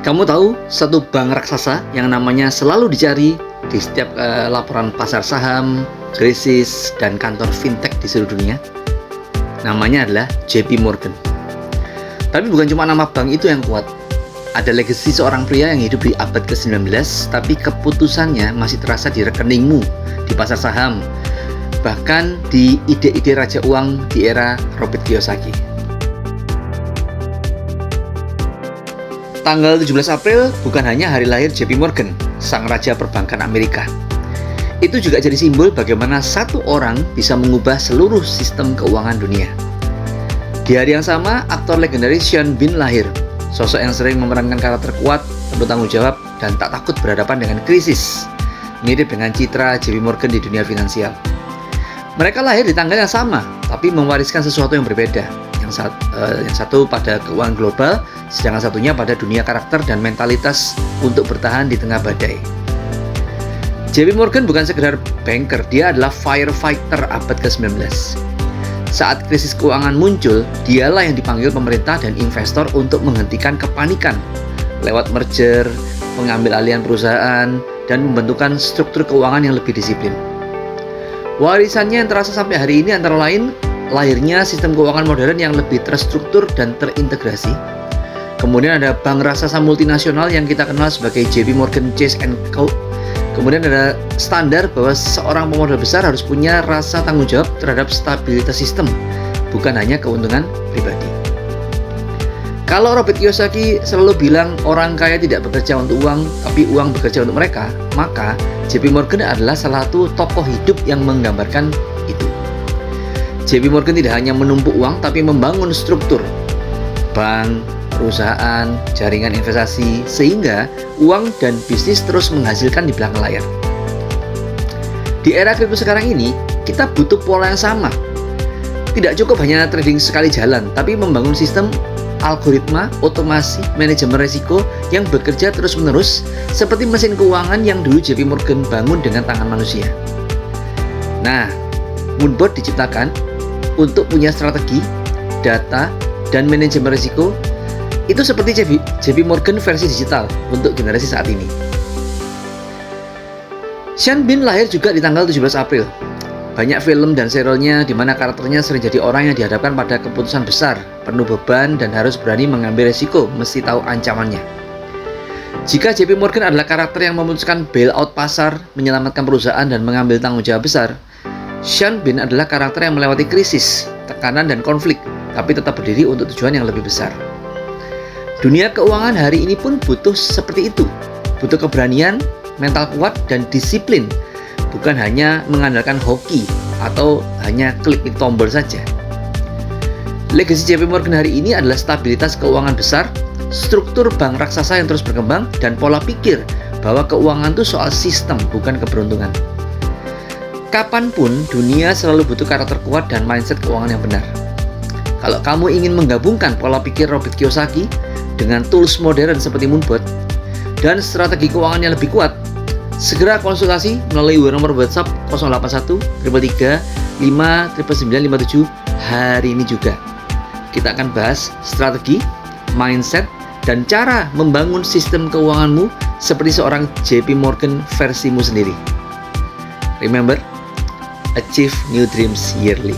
Kamu tahu satu bank raksasa yang namanya selalu dicari di setiap laporan pasar saham, krisis, dan kantor fintech di seluruh dunia? Namanya adalah JP Morgan. Tapi bukan cuma nama bank itu yang kuat. Ada legasi seorang pria yang hidup di abad ke-19, tapi keputusannya masih terasa di rekeningmu, di pasar saham, bahkan di ide-ide raja uang di era Robert Kiyosaki. Tanggal 17 April bukan hanya hari lahir JP Morgan, sang raja perbankan Amerika. Itu juga jadi simbol bagaimana satu orang bisa mengubah seluruh sistem keuangan dunia. Di hari yang sama, aktor legendaris Sean Bean lahir, sosok yang sering memerankan karakter kuat, penuh tanggung jawab, dan tak takut berhadapan dengan krisis, mirip dengan citra JP Morgan di dunia finansial. Mereka lahir di tanggal yang sama, tapi mewariskan sesuatu yang berbeda. Yang satu pada keuangan global, sedangkan satunya pada dunia karakter dan mentalitas untuk bertahan di tengah badai. JP Morgan bukan sekedar banker, dia adalah firefighter abad ke-19. Saat krisis keuangan muncul, dialah yang dipanggil pemerintah dan investor untuk menghentikan kepanikan lewat merger, pengambil alihan perusahaan, dan membentukkan struktur keuangan yang lebih disiplin. Warisannya yang terasa sampai hari ini antara lain lahirnya sistem keuangan modern yang lebih terstruktur dan terintegrasi. Kemudian ada bank raksasa multinasional yang kita kenal sebagai JP Morgan Chase & Co. Kemudian ada standar bahwa seorang pemodal besar harus punya rasa tanggung jawab terhadap stabilitas sistem, bukan hanya keuntungan pribadi. Kalau Robert Kiyosaki selalu bilang orang kaya tidak bekerja untuk uang, tapi uang bekerja untuk mereka, maka JP Morgan adalah salah satu tokoh hidup yang menggambarkan itu. JP Morgan tidak hanya menumpuk uang, tapi membangun struktur, bank, perusahaan, jaringan investasi, sehingga uang dan bisnis terus menghasilkan di belakang layar. Di era kripto sekarang ini, kita butuh pola yang sama. Tidak cukup hanya trading sekali jalan, tapi membangun sistem algoritma, otomasi, manajemen risiko yang bekerja terus-menerus seperti mesin keuangan yang dulu JP Morgan bangun dengan tangan manusia. Nah, Moonbot diciptakan untuk punya strategi, data, dan manajemen risiko. Itu seperti JP Morgan versi digital untuk generasi saat ini. Sean Bean lahir juga di tanggal 17 April. Banyak film dan serialnya di mana karakternya sering jadi orang yang dihadapkan pada keputusan besar, penuh beban, dan harus berani mengambil risiko, mesti tahu ancamannya. Jika JP Morgan adalah karakter yang memutuskan bailout pasar, menyelamatkan perusahaan, dan mengambil tanggung jawab besar, Sean Bean adalah karakter yang melewati krisis, tekanan, dan konflik, tapi tetap berdiri untuk tujuan yang lebih besar. Dunia keuangan hari ini pun butuh seperti itu. Butuh keberanian, mental kuat, dan disiplin. Bukan hanya mengandalkan hoki atau hanya klik tombol saja. Legasi JP Morgan hari ini adalah stabilitas keuangan besar, struktur bank raksasa yang terus berkembang, dan pola pikir bahwa keuangan itu soal sistem, bukan keberuntungan. Kapanpun, dunia selalu butuh karakter kuat dan mindset keuangan yang benar. Kalau kamu ingin menggabungkan pola pikir Robert Kiyosaki dengan tools modern seperti Moonbot dan strategi keuangan yang lebih kuat, segera konsultasi melalui nomor WhatsApp 081 333 59957 hari ini juga. Kita akan bahas strategi, mindset, dan cara membangun sistem keuanganmu seperti seorang JP Morgan versimu sendiri. Remember, achieve new dreams yearly.